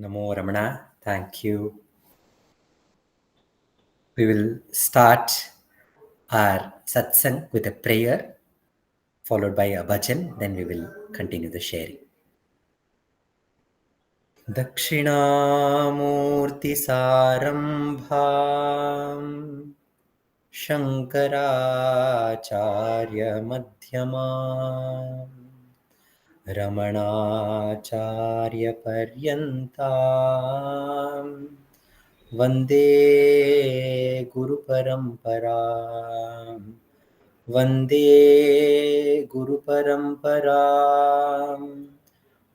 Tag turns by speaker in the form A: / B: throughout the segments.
A: Namo Ramana. Thank you. We will start our satsang with a prayer followed by a bhajan. Then we will continue the sharing. Dakshinamurtisarambham Shankaracharya-madhyamam Ramanacharya-paryantam Vande Guru Paramparam Vande Guru Paramparam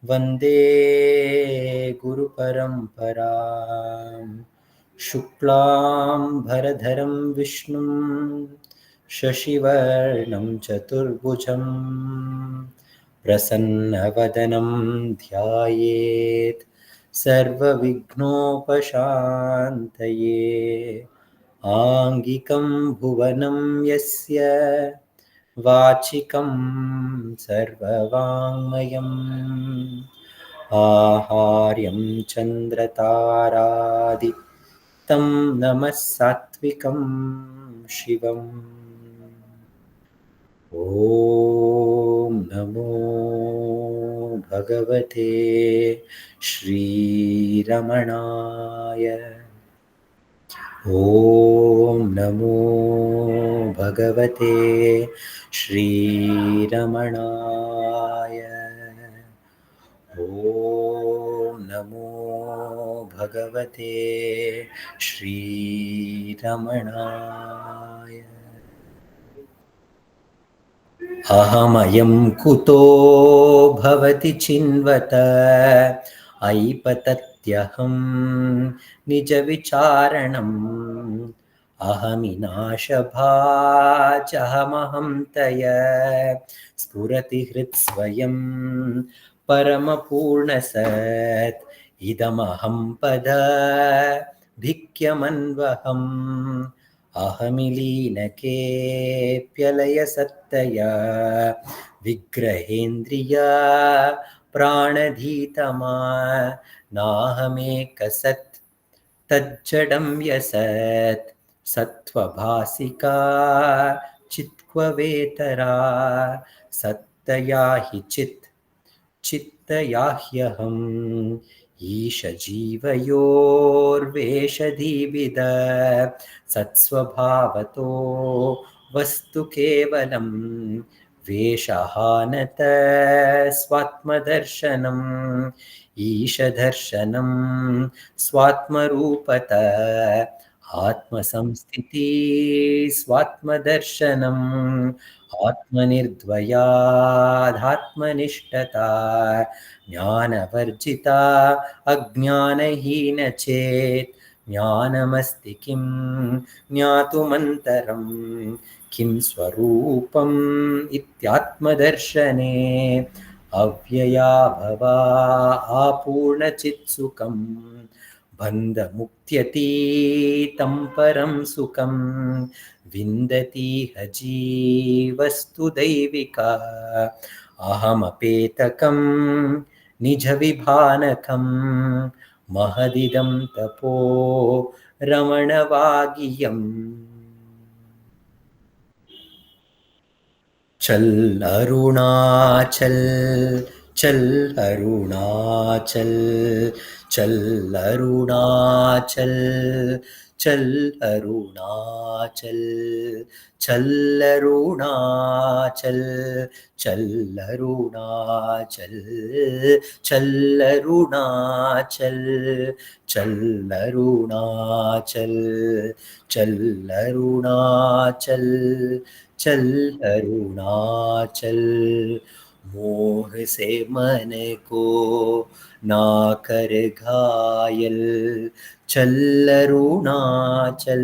A: Vande Guru Paramparam Shuklam Bharadharam Vishnum Shashivarnam Chaturbhujam Prasannavadanam Dhyayet Sarvavighnopashantaye Angikam Bhuvanam Yasya Vachikam Sarvavangmayam Aharyam Chandrataradi Tam Namas Satvikam Shivam Om Namo Bhagavate Sri Ramanaya Om Namo Bhagavate Sri Ramanaya Om Namo Bhagavate Sri Ramanaya Ahamayam kuto bhavati chinvata aipatatyaham nija vicharanam ahaminashabhajahamaham taya spurati hritsvayam paramapurnasat idamaham pada bhikyamanvaham Ahamilinake pyalaya sattaya vigrahendriya pranadhitama nahamekasat tajjadam yasat sattvabhasika chitkvavetara sattayahi chittayahyaham Isha jivayor veshadhivida satsvabhavato vastu kevalam veshahanata swatmadarshanam Isha darshanam swatmarupata atmasamsthiti swatmadarshanam atmanirdvayadhatmanishtata Jnanavarjita ajnanahina chet Jnanamasti kim jnatumantaram kim swarupam ityatmadarshane avyaya bhava apurnachitsukam bandhamuktyati tamparam sukam vindati haji vastu daivika ahamapetakam निजविभानकं महदिदं तपो रमणवागियम् चल अरुणाचल चल अरुणाचल चल अरुणाचल चल अरुणाचल चल अरुणाचल चल अरुणाचल चल अरुणाचल चल अरुणाचल चल अरुणाचल चल अरुणाचल मोह से मन को ना कर घायल चल अरुणाचल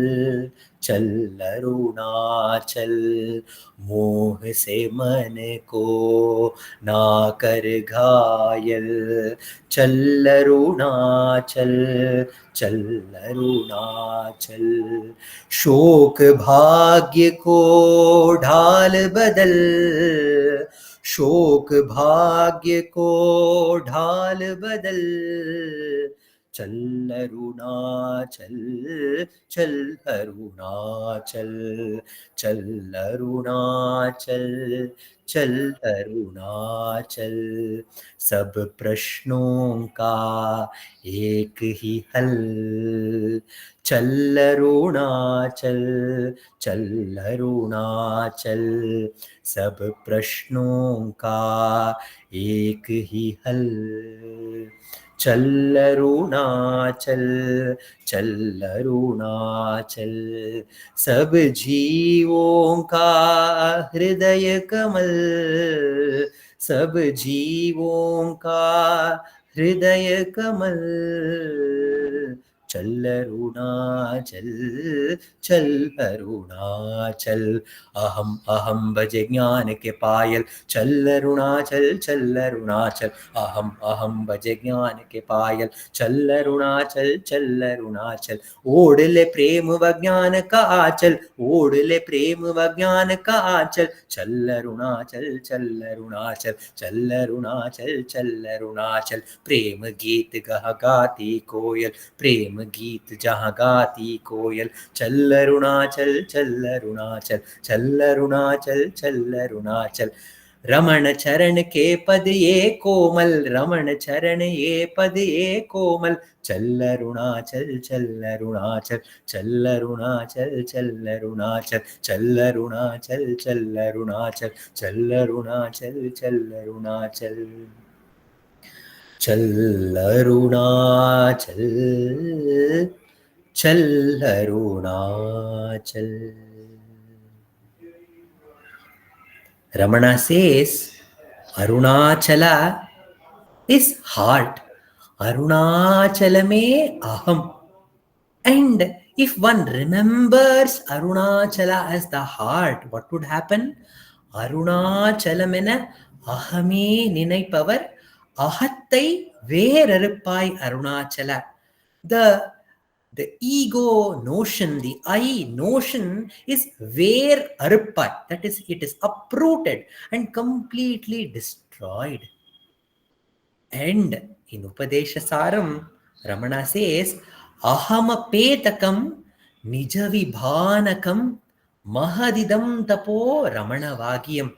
A: चल अरुणाचल मोह से मन को ना कर घायल चल अरुणाचल चल अरुणाचल शोक भाग्य को ढाल बदल शोक भाग्य को ढाल बदल चल अरुणाचल, चल अरुणाचल, चल अरुणाचल, चल अरुणाचल, सब प्रश्नों का एक ही हल, चल अरुणाचल, चल अरुणाचल, सब प्रश्नों का एक ही हल, चल अरुणाचल, चल अरुणाचल, सब जीवों का हृदय कमल, सब जीवों का हृदय कमल, चल अरुणाचल, चल अरुणाचल, अहम अहम भजे ज्ञान के पायल, चल अरुणाचल, चल अरुणाचल, अहम अहम भजे ज्ञान के पायल, चल अरुणाचल, चल अरुणाचल, ओढ़ ले प्रेम व ज्ञान का आंचल, ओढ़ ले प्रेम व ज्ञान का आंचल, चल अरुणाचल, चल अरुणाचल, चल अरुणाचल, चल अरुणाचल, प्रेम गीत गह गाती कोयल, प्रेम गीत जहाँ गाती कोयल, चल अरुणाचल, चल अरुणाचल, चल अरुणाचल, चल अरुणाचल, रमण चरण के पद ये कोमल, रमण चरण ये पद ये कोमल, चल अरुणाचल, चल अरुणाचल, चल अरुणाचल, चल अरुणाचल, चल अरुणाचल, चल अरुणाचल, चल अरुणाचल, चल अरुणाचल, चल अरुणाचल, चल Arunachal. Ramana says Arunachala is heart. Arunachala me aham. And if one remembers Arunachala as the heart, what would happen? Arunachalamena ahame ninaipavar ahattai verarpai Arunachala. The ego notion, the I notion is where aruppat, that is, it is uprooted and completely destroyed. And in Upadesha Saram, Ramana says, Ahamapetakam nijavibhanakam mahadidam tapo Ramana Vagyam.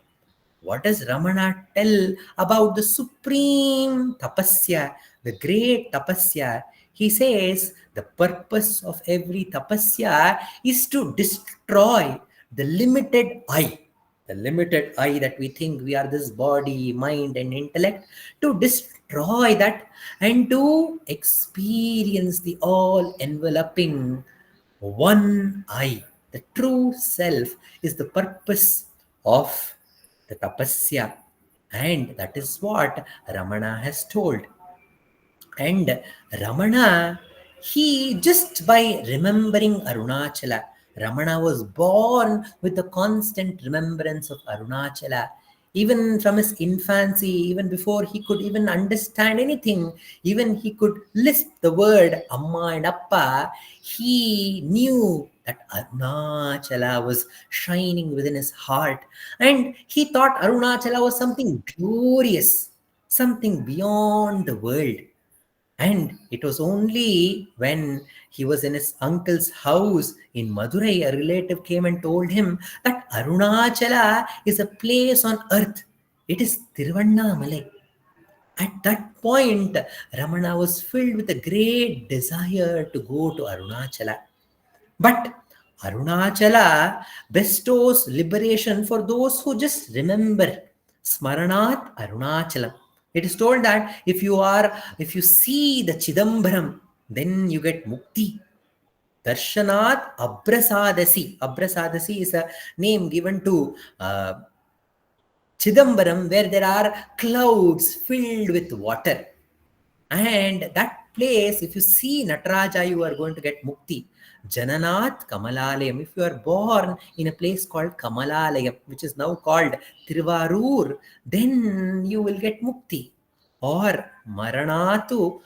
A: What does Ramana tell about the supreme tapasya, the great tapasya? He says the purpose of every tapasya is to destroy the limited I that we think we are this body, mind, and intellect, to destroy that and to experience the all enveloping one I. The true self is the purpose of the tapasya, and that is what Ramana has told. And Ramana, he just by remembering Arunachala, Ramana was born with the constant remembrance of Arunachala. Even from his infancy, even before he could even understand anything, even he could lisp the word Amma and Appa, he knew that Arunachala was shining within his heart. And he thought Arunachala was something glorious, something beyond the world. And it was only when he was in his uncle's house in Madurai, a relative came and told him that Arunachala is a place on earth. It is Tiruvannamalai. At that point, Ramana was filled with a great desire to go to Arunachala. But Arunachala bestows liberation for those who just remember. Smaranat Arunachalam. It is told that if you see the Chidambaram, then you get mukti. Darshanat Abrasadasi. Abrasadasi is a name given to Chidambaram, where there are clouds filled with water. And that place, if you see Nataraja, you are going to get mukti. Jananath Kamalalayam. If you are born in a place called Kamalalayam, which is now called Tiruvarur, then you will get mukti. Or Maranatu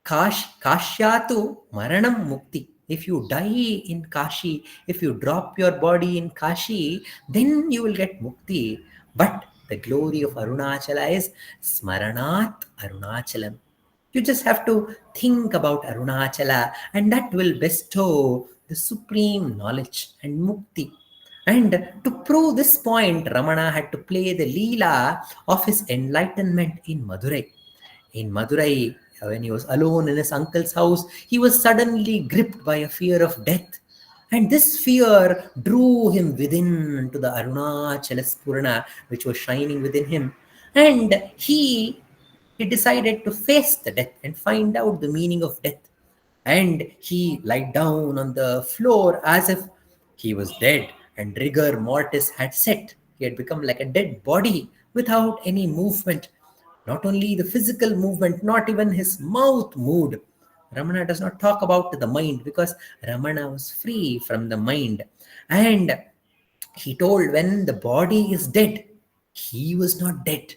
A: Kashyatu Maranam Mukti. If you die in Kashi, if you drop your body in Kashi, then you will get mukti. But the glory of Arunachala is Smaranat Arunachalam. You just have to think about Arunachala, and that will bestow the supreme knowledge and mukti. And to prove this point, Ramana had to play the Leela of his enlightenment in Madurai. In Madurai, when he was alone in his uncle's house, he was suddenly gripped by a fear of death. And this fear drew him within into the Arunachala Spurana, which was shining within him. And he decided to face the death and find out the meaning of death. And he lied down on the floor as if he was dead, and rigor mortis had set. He had become like a dead body without any movement. Not only the physical movement, not even his mouth moved. Ramana does not talk about the mind because Ramana was free from the mind. And he told when the body is dead, he was not dead.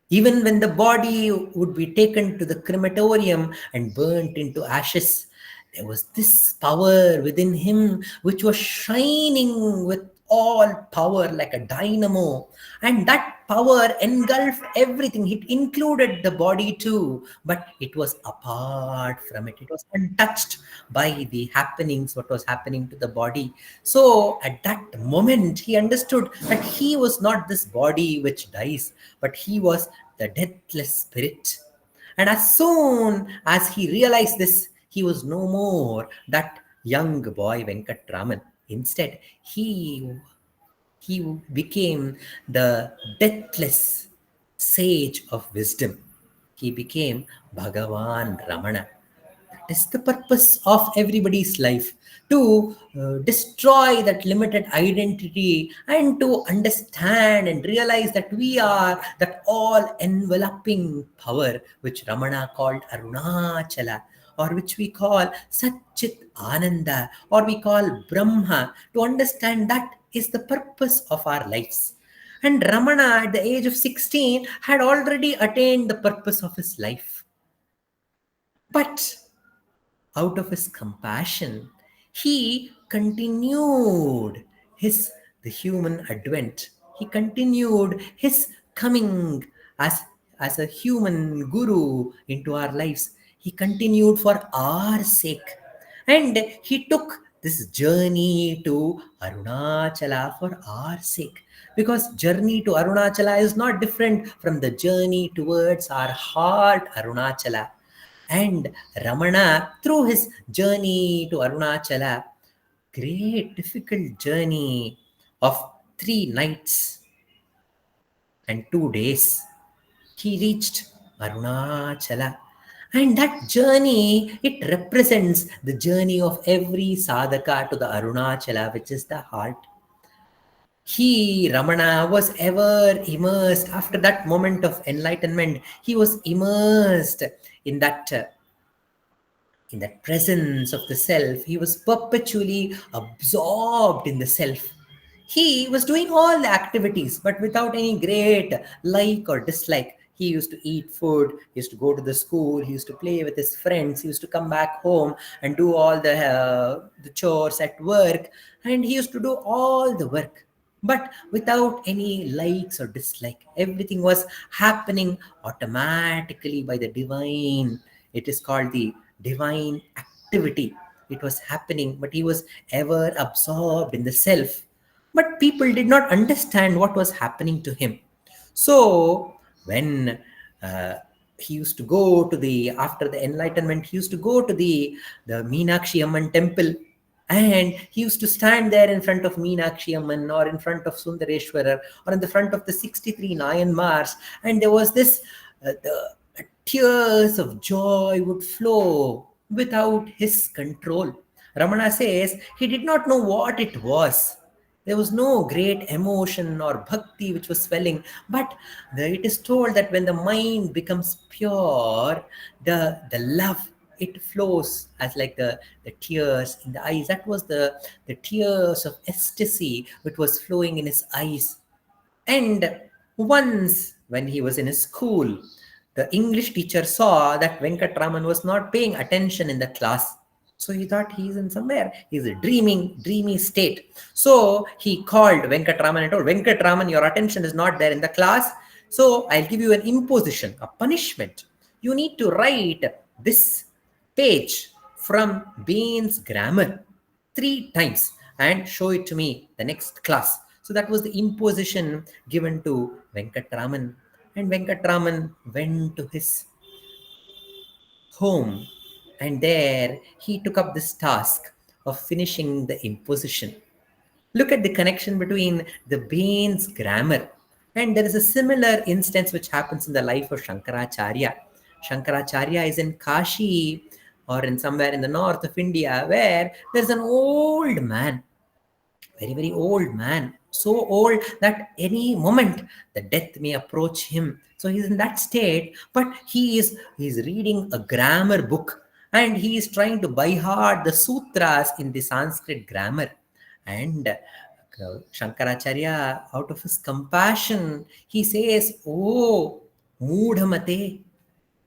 A: Even when the body would be taken to the crematorium and burnt into ashes, there was this power within him which was shining with all power like a dynamo. And that power engulfed everything. It included the body too, but it was apart from it. It was untouched by the happenings, what was happening to the body. So at that moment, he understood that he was not this body which dies, but he was the deathless spirit. And as soon as he realized this, he was no more that young boy Venkatraman. Instead, he became the deathless sage of wisdom. He became Bhagavan Ramana. That is the purpose of everybody's life, to destroy that limited identity and to understand and realize that we are that all enveloping power which Ramana called Arunachala, or which we call Satchit Ananda, or we call Brahma. To understand that is the purpose of our lives. And Ramana, at the age of 16, had already attained the purpose of his life. But out of his compassion, he continued his the human advent. He continued his coming as a human guru into our lives. He continued for our sake. And he took this journey to Arunachala for our sake. Because journey to Arunachala is not different from the journey towards our heart, Arunachala. And Ramana, through his journey to Arunachala, great difficult journey of 3 nights and 2 days, he reached Arunachala. And that journey, it represents the journey of every sadhaka to the Arunachala, which is the heart. He, Ramana, was ever immersed after that moment of enlightenment. He was immersed in that presence of the self. He was perpetually absorbed in the self. He was doing all the activities, but without any great like or dislike. He used to eat food, he used to go to the school, he used to play with his friends, he used to come back home and do all the chores at work, and he used to do all the work, but without any likes or dislike. Everything was happening automatically by the divine. It is called the divine activity. It was happening, but he was ever absorbed in the self. But people did not understand what was happening to him. So when uh, he used to go to after the enlightenment, he used to go to the Meenakshi Amman temple, and he used to stand there in front of Meenakshi Amman, or in front of Sundareshwarar, or in the front of the 63 Nayanmars, and there was this the tears of joy would flow without his control. Ramana says he did not know what it was. There was no great emotion or bhakti which was swelling, but it is told that when the mind becomes pure, the love, it flows as like the tears in the eyes. That was the tears of ecstasy which was flowing in his eyes. And once, when he was in his school, the English teacher saw that Venkatraman was not paying attention in the class. So he thought he's in somewhere. He's a dreamy state. So he called Venkatraman and told, Venkatraman, your attention is not there in the class. So I'll give you an imposition, a punishment. You need to write this page from Bain's grammar 3 times and show it to me the next class. So that was the imposition given to Venkatraman. And Venkatraman went to his home, and there he took up this task of finishing the imposition. Look at the connection between the Bain's grammar, and there is a similar instance which happens in the life of Shankaracharya. Shankaracharya is in Kashi or in somewhere in the north of India where there's an old man, very, very old man, so old that any moment the death may approach him. So he's in that state, but he's reading a grammar book, and he is trying to by heart the sutras in the Sanskrit grammar. And Shankaracharya, out of his compassion, he says, "Oh, Moodhamate,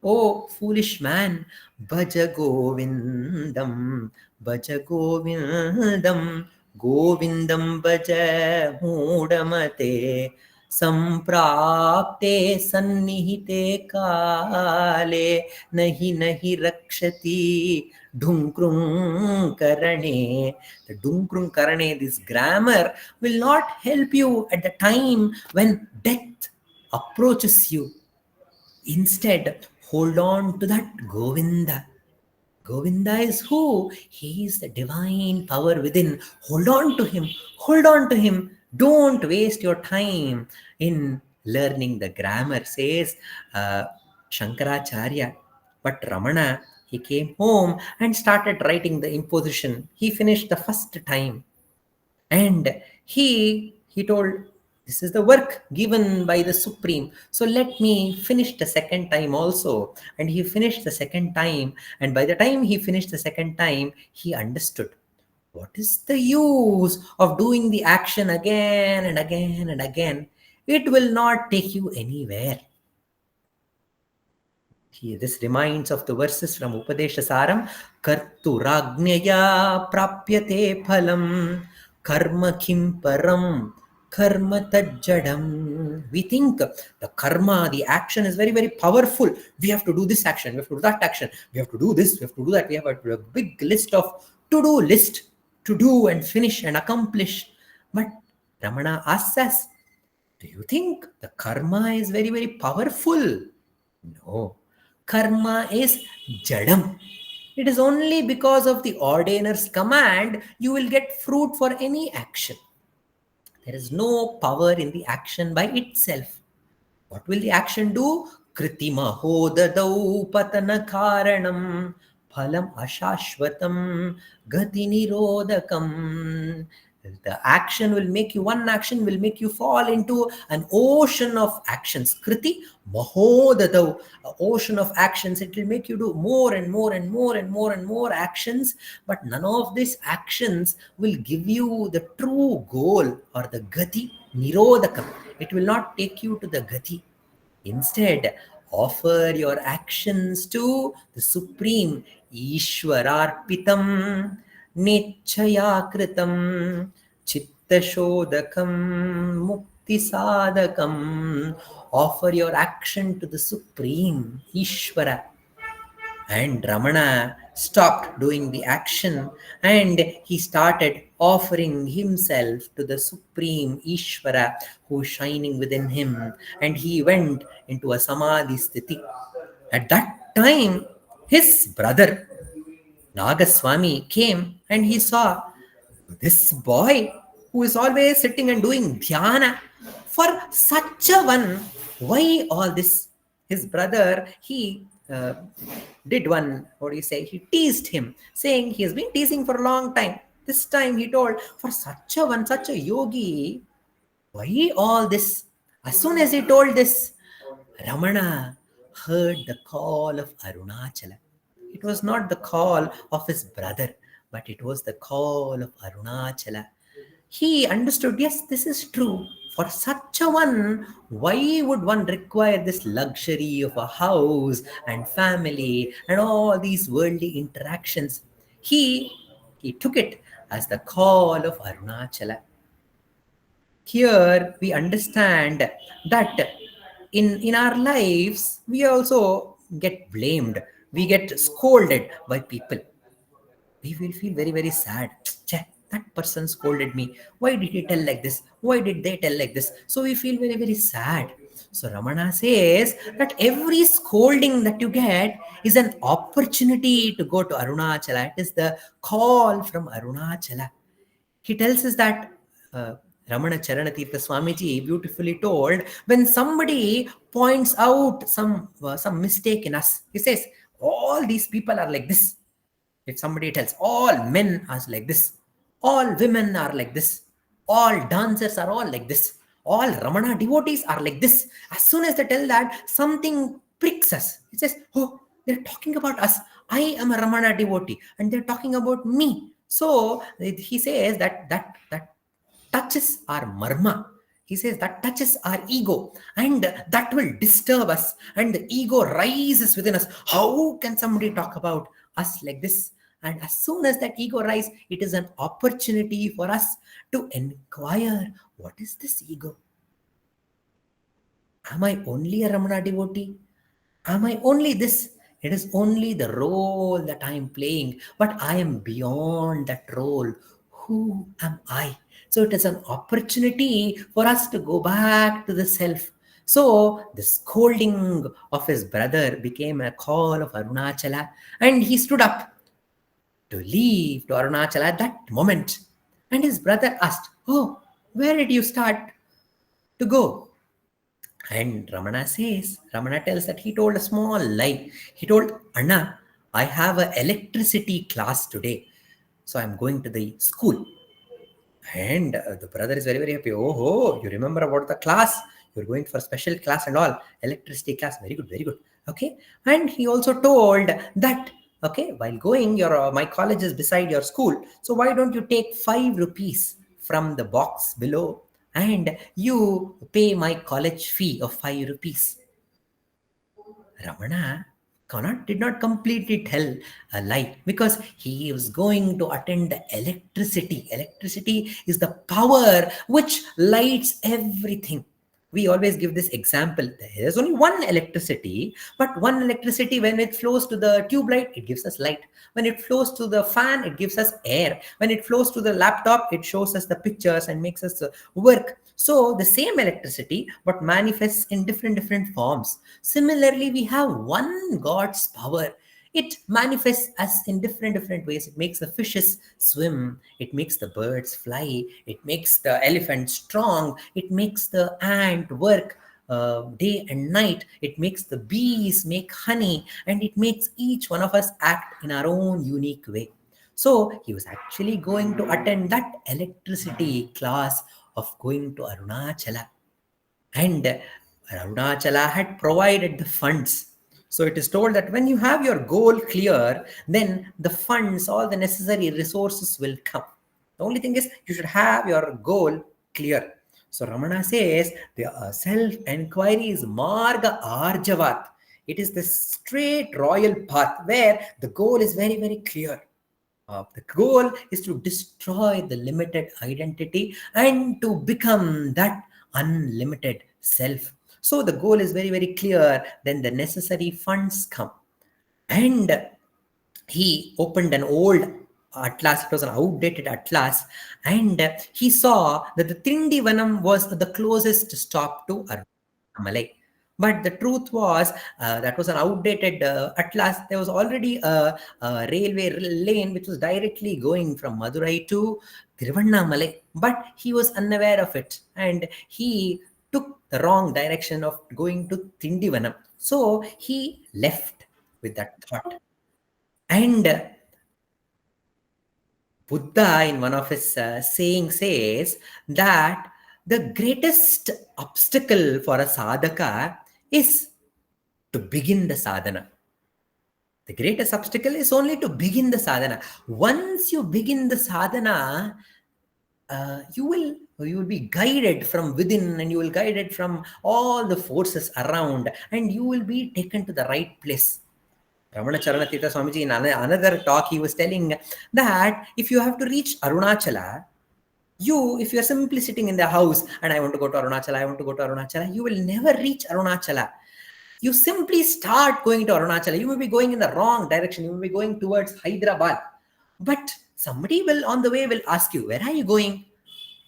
A: oh, foolish man, Bhaja Govindam, Bhaja Govindam, Govindam Bhaja Moodamate, Samprapte Sannihite Kale, Nahi Nahi Rakshati, Dunkrung Karane." The Dunkrung Karane, this grammar, will not help you at the time when death approaches you. Instead, hold on to that Govinda. Govinda is who? He is the divine power within. Hold on to him. Hold on to him. Don't waste your time in learning the grammar, says Shankaracharya. But Ramana, he came home and started writing the imposition. He finished the first time, and he told, this is the work given by the Supreme, so let me finish the second time also. And he finished the second time, and by the time he finished the second time, he understood, what is the use of doing the action again and again and again? It will not take you anywhere. This reminds of the verses from Upadeshasaram. Karturagnyaya prapyate phalam karma kim param karma tajjadam. We think the karma, the action is very, very powerful. We have to do this action, we have to do that action, we have to do this, we have to do that. We have a big list of to-do list to do and finish and accomplish. But Ramana asks us, do you think the karma is very, very powerful? No. Karma is jadam. It is only because of the ordainer's command you will get fruit for any action. There is no power in the action by itself. What will the action do? Kritima hodadau patana karanam phalam ashashvatam gati nirodakam. The action will make you, one action will make you fall into an ocean of actions. Kriti mahodadau, an ocean of actions. It will make you do more and more and more and more and more actions, but none of these actions will give you the true goal or the gati nirodakam. It will not take you to the gati. Instead, offer your actions to the Supreme. Ishwararpitam Nichayakritam Chittashodakam Mukti Sadakam. Offer your action to the Supreme Ishvara. And Ramana stopped doing the action, and he started offering himself to the Supreme Ishvara who is shining within him, and he went into a Samadhi sthiti. At that time, his brother Nagaswami came and he saw this boy who is always sitting and doing dhyana. For such a one, why all this? His brother, he did one, what do you say? He teased him, saying he has been teasing for a long time. This time he told, for such a one, such a yogi, why all this? As soon as he told this, Ramana heard the call of Arunachala. It was not the call of his brother, but it was the call of Arunachala. He understood, yes, this is true. For such a one, why would one require this luxury of a house and family and all these worldly interactions? He took it as the call of Arunachala. Here we understand that in our lives we also get blamed we get scolded by people, we will feel very, very sad. Che, that person scolded me. Why did he tell like this? Why did they tell like this? So we feel very, very sad. So Ramana says that every scolding that you get is an opportunity to go to Arunachala. It is the call from Arunachala. He tells us that Ramana Charanatirtha Swamiji beautifully told, when somebody points out some mistake in us, he says, all these people are like this. If somebody tells all men are like this, all women are like this, all dancers are all like this, all Ramana devotees are like this, as soon as they tell that, something pricks us. It says, oh, they're talking about us. I am a Ramana devotee and they're talking about me. So he says that touches our marma. He says that touches our ego and that will disturb us, and the ego rises within us. How can somebody talk about us like this? And as soon as that ego rises, it is an opportunity for us to inquire, what is this ego? Am I only a Ramana devotee? Am I only this? It is only the role that I am playing, but I am beyond that role. Who am I? So it is an opportunity for us to go back to the self. So the scolding of his brother became a call of Arunachala, and he stood up to leave to Arunachala at that moment. And his brother asked, oh, where did you start to go? And Ramana tells that he told a small lie. He told, Anna, I have an electricity class today. So I'm going to the school. And the brother is very, very happy. Oh, you remember about the class? You're going for special class and all. Electricity class. Very good, very good. Okay. And he also told that, okay, while going, my college is beside your school. So why don't you take 5 rupees from the box below and you pay my college fee of 5 rupees? Ramana did not completely tell a lie, because he was going to attend the electricity. Electricity is the power which lights everything. We always give this example. There's only one electricity, but one electricity, when it flows to the tube light, it gives us light. When it flows to the fan, it gives us air. When it flows to the laptop, it shows us the pictures and makes us work. So the same electricity, but manifests in different forms. Similarly, we have one God's power. It manifests us in different ways. It makes the fishes swim. It makes the birds fly. It makes the elephant strong. It makes the ant work day and night. It makes the bees make honey, and it makes each one of us act in our own unique way. So he was actually going to attend that electricity class of going to Arunachala. And Arunachala had provided the funds. So it is told that when you have your goal clear, then the funds, all the necessary resources will come. The only thing is you should have your goal clear. So Ramana says the self-enquiry is Marga Arjavat. It is the straight royal path where the goal is very, very clear. The goal is to destroy the limited identity and to become that unlimited self. So the goal is very, very clear. Then the necessary funds come. And he opened an old atlas. It was an outdated atlas. And he saw that the Tindivanam was the closest stop to Arunachala. But the truth was that was an outdated atlas. There was already a railway lane which was directly going from Madurai to Tiruvannamalai. But he was unaware of it, and he took the wrong direction of going to Tindivanam. So he left with that thought. And Buddha, in one of his sayings, says that the greatest obstacle for a sadhaka is to begin the sadhana. The greatest obstacle is only to begin the sadhana. Once you begin the sadhana, you will be guided from within, and you will guided from all the forces around, and you will be taken to the right place. Ramana Charanatirtha Swamiji, in another talk, he was telling that if you have to reach Arunachala, if you are simply sitting in the house and I want to go to Arunachala, you will never reach Arunachala. You simply start going to Arunachala. You may be going in the wrong direction. You may be going towards Hyderabad. But somebody will on the way will ask you, where are you going?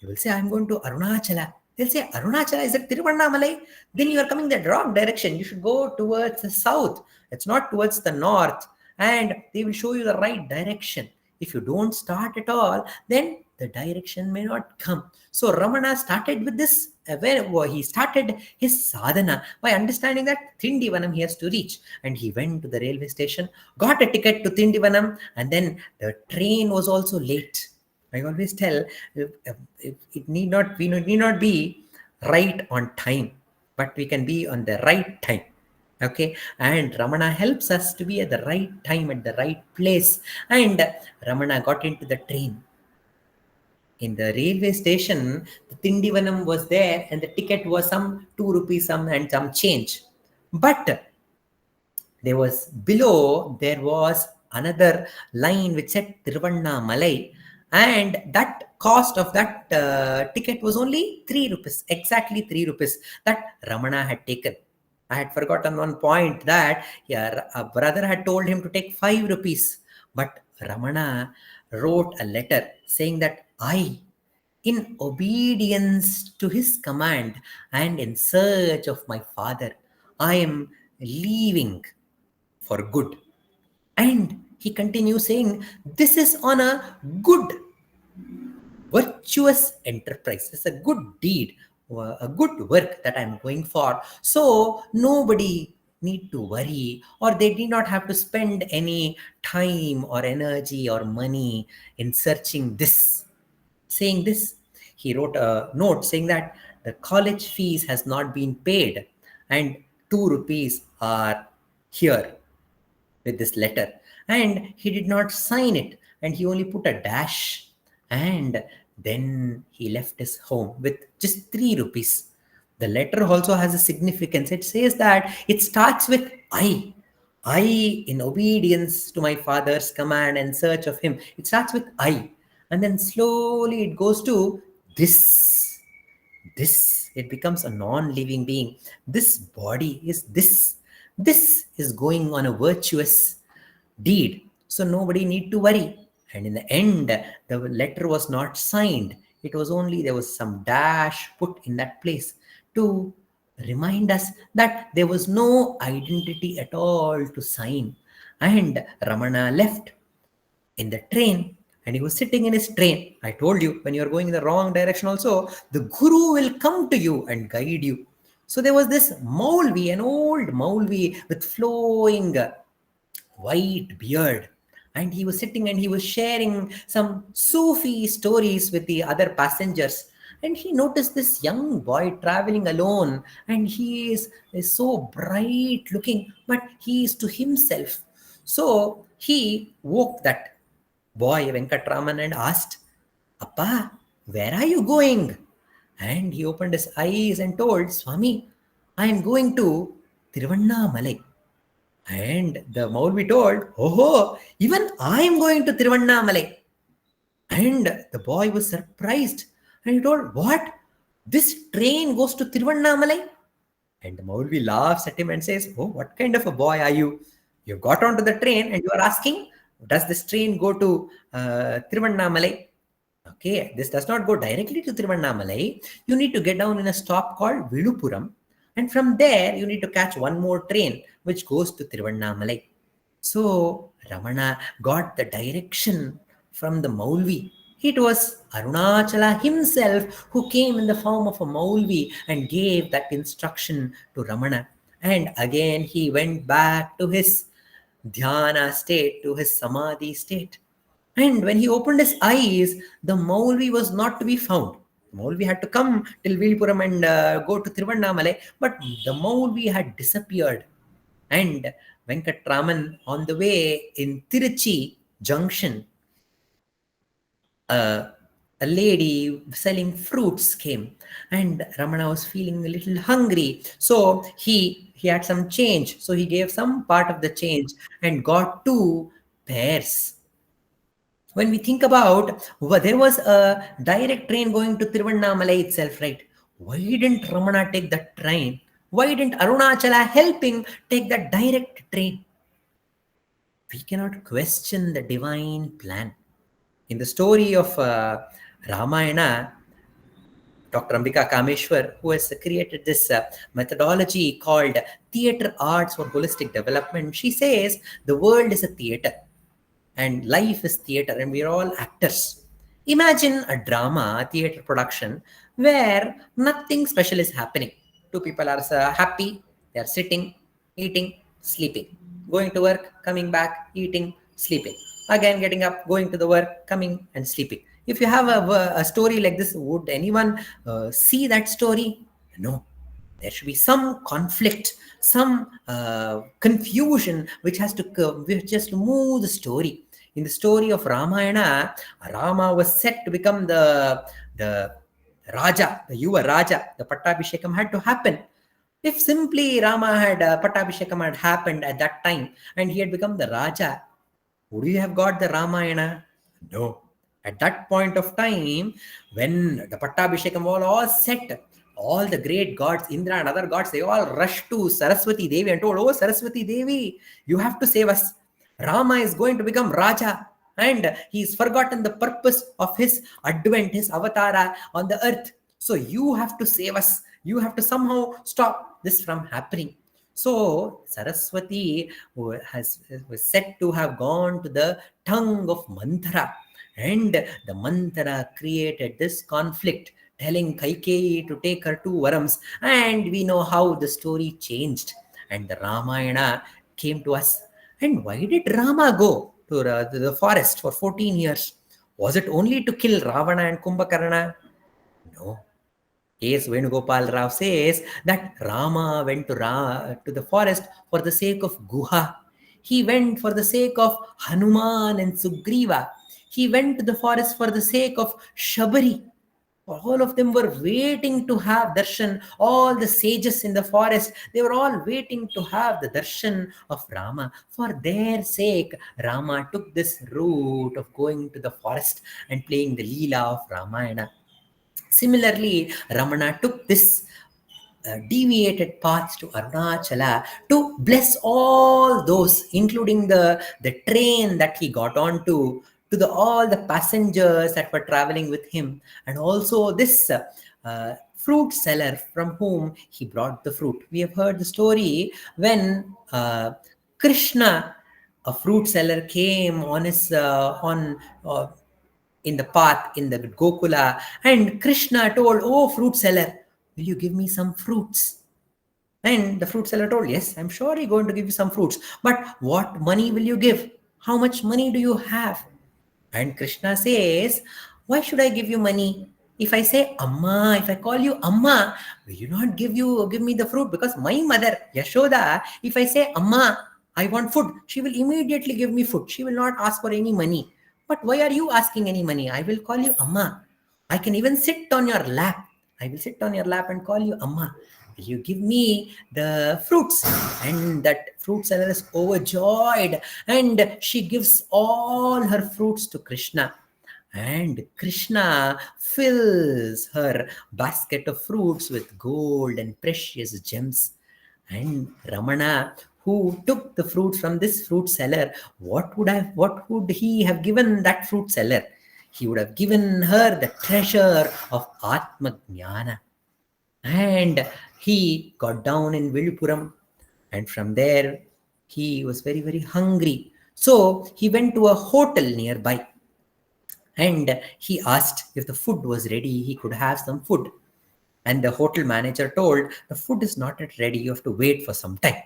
A: You will say, I'm going to Arunachala. They'll say, Arunachala is at Tiruvannamalai. Then you are coming the wrong direction. You should go towards the south. It's not towards the north. And they will show you the right direction. If you don't start at all, then the direction may not come. So Ramana started with this, he started his sadhana by understanding that Tindivanam he has to reach. And he went to the railway station, got a ticket to Tindivanam, and then the train was also late. I always tell, it need not, we need not be right on time, but we can be on the right time. Okay, and Ramana helps us to be at the right time, at the right place. And Ramana got into the train. In the railway station, the Tindivanam was there, and the ticket was some 2 rupees, some and some change. But there was another line which said Tiruvannamalai, and that cost of that ticket was only 3 rupees, exactly 3 rupees that Ramana had taken. I had forgotten one point that a brother had told him to take 5 rupees, but Ramana wrote a letter saying that in obedience to his command and in search of my father, I am leaving for good. And he continues saying, this is on a good, virtuous enterprise. It's a good deed, a good work that I'm going for. So nobody need to worry, or they did not have to spend any time or energy or money in searching this. Saying this, he wrote a note saying that the college fees has not been paid and 2 rupees are here with this letter. And he did not sign it, and he only put a dash, and then he left his home with just 3 rupees. The letter also has a significance. It says that it starts with I in obedience to my father's command and search of him. It starts with I, and then slowly it goes to this. It becomes a non-living being. This body is this is going on a virtuous deed, so nobody need to worry. And in the end, the letter was not signed. It was only, there was some dash put in that place to remind us that there was no identity at all to sign. And Ramana left in the train, and he was sitting in his train. I told you, when you're going in the wrong direction also, the guru will come to you and guide you. So there was this Maulvi, an old Maulvi with flowing white beard, and he was sitting and he was sharing some Sufi stories with the other passengers. And he noticed this young boy traveling alone, and he is so bright looking, but he is to himself. So he woke that boy Venkatraman and asked, Appa, where are you going? And he opened his eyes and told, Swami, I am going to Tiruvannamalai. And the Maulvi told, Oh, even I am going to Tiruvannamalai. And the boy was surprised. And he told, What? This train goes to Tiruvannamalai? And the Maulvi laughs at him and says, Oh, what kind of a boy are you? You got onto the train and you are asking, does this train go to Tiruvannamalai? Okay, this does not go directly to Tiruvannamalai. You need to get down in a stop called Vilupuram. And from there, you need to catch one more train which goes to Tiruvannamalai. So Ramana got the direction from the Maulvi. It was Arunachala himself who came in the form of a Maulvi and gave that instruction to Ramana. And again, he went back to his dhyana state, to his samadhi state. And when he opened his eyes, the Maulvi was not to be found. The Maulvi had to come till Vilupuram and go to Tiruvannamalai, but the Maulvi had disappeared. And Venkatraman, on the way in Tiruchi junction, a lady selling fruits came, and Ramana was feeling a little hungry. So he had some change. So he gave some part of the change and got 2 pears. When we think about, there was a direct train going to Tiruvannamalai itself, right? Why didn't Ramana take that train? Why didn't Arunachala help him take that direct train? We cannot question the divine plan. In the story of Ramayana, Dr. Ambika Kameshwar, who has created this methodology called theater arts for holistic development, she says the world is a theater and life is theater and we are all actors. Imagine a drama, a theater production where nothing special is happening. Two people are happy, they are sitting, eating, sleeping, going to work, coming back, eating, sleeping, again getting up, going to the work, coming and sleeping. If you have a story like this, would anyone see that story? No. There should be some conflict, some confusion which has to move the story. In the story of Ramayana, Rama was set to become the Raja, the Yuva Raja. The Pattabhishekam had to happen. If simply Rama had Pattabhishekam had happened at that time and he had become the Raja, would you have got the Ramayana? No. At that point of time, when the Pattabhishekam was all set, all the great gods, Indra and other gods, they all rushed to Saraswati Devi and told, "Oh, Saraswati Devi, you have to save us. Rama is going to become Raja and he's forgotten the purpose of his advent, his avatara on the earth. So you have to save us. You have to somehow stop this from happening." So Saraswati was said to have gone to the tongue of Manthara, and the Manthara created this conflict, telling Kaikeyi to take her two varams, and we know how the story changed, and the Ramayana came to us. And why did Rama go to the forest for 14 years? Was it only to kill Ravana and Kumbhakarna? No. A.S. Venugopal Rao says that Rama went to the forest for the sake of Guha. He went for the sake of Hanuman and Sugriva. He went to the forest for the sake of Shabari. All of them were waiting to have darshan. All the sages in the forest, they were all waiting to have the darshan of Rama. For their sake, Rama took this route of going to the forest and playing the Leela of Ramayana. Similarly, Ramana took this deviated path to Arunachala to bless all those, including the train that he got onto, to all the passengers that were traveling with him, and also this fruit seller from whom he brought the fruit. We have heard the story when Krishna, a fruit seller, came on his in the path in the Gokula, and Krishna told, "Oh, fruit seller, will you give me some fruits?" And the fruit seller told, "Yes, I'm sure he's going to give you some fruits, but what money will you give? How much money do you have?" And Krishna says, "Why should I give you money? If I say Amma, if I call you Amma, will you not give me the fruit? Because my mother, Yashoda, if I say Amma, I want food, she will immediately give me food. She will not ask for any money. But why are you asking any money? I will call you Amma. I can even sit on your lap. I will sit on your lap and call you Amma. Will you give me the fruits?" And that fruit seller is overjoyed, and she gives all her fruits to Krishna. And Krishna fills her basket of fruits with gold and precious gems. And Ramana, who took the fruits from this fruit seller, what would he have given that fruit seller? He would have given her the treasure of Atma Jnana. And he got down in Vilupuram, and from there he was very, very hungry. So he went to a hotel nearby, and he asked if the food was ready, he could have some food. And the hotel manager told, "The food is not yet ready, you have to wait for some time."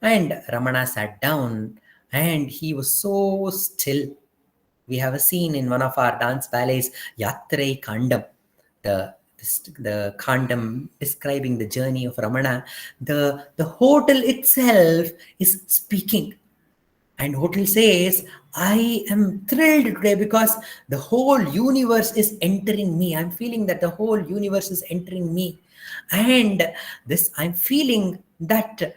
A: And Ramana sat down, and he was so still. We have a scene in one of our dance ballets, Yatre Kandam, the Kandam describing the journey of Ramana. The hotel itself is speaking. And hotel says, "I am thrilled today because the whole universe is entering me. I'm feeling that the whole universe is entering me. And I'm feeling that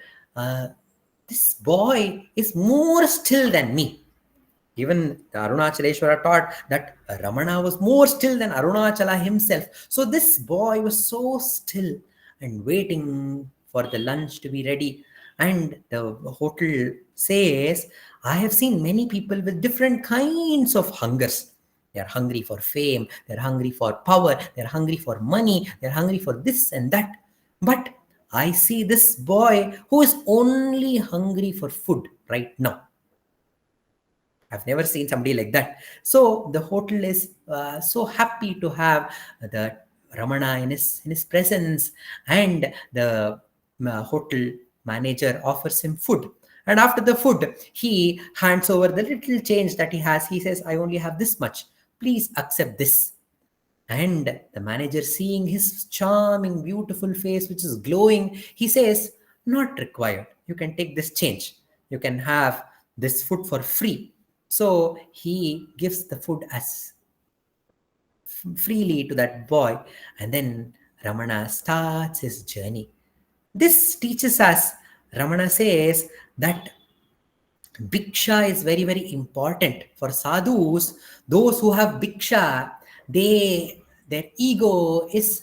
A: this boy is more still than me." Even the Arunachaleshwara taught that Ramana was more still than Arunachala himself. So this boy was so still and waiting for the lunch to be ready. And the hotel says, I have seen many people with different kinds of hungers. They're hungry for fame, they're hungry for power, they're hungry for money, they're hungry for this and that. But I see this boy who is only hungry for food right now. I've never seen somebody like that. So the hotel is so happy to have the Ramana in his presence, and the hotel manager offers him food. And after the food, he hands over the little change that he has. He says, I only have this much. Please accept this. And the manager, seeing his charming, beautiful face, which is glowing, he says, not required. You can take this change. You can have this food for free. So he gives the food as freely to that boy. And then Ramana starts his journey. This teaches us, Ramana says that Bhiksha is very, very important for sadhus. Those who have Bhiksha, their ego is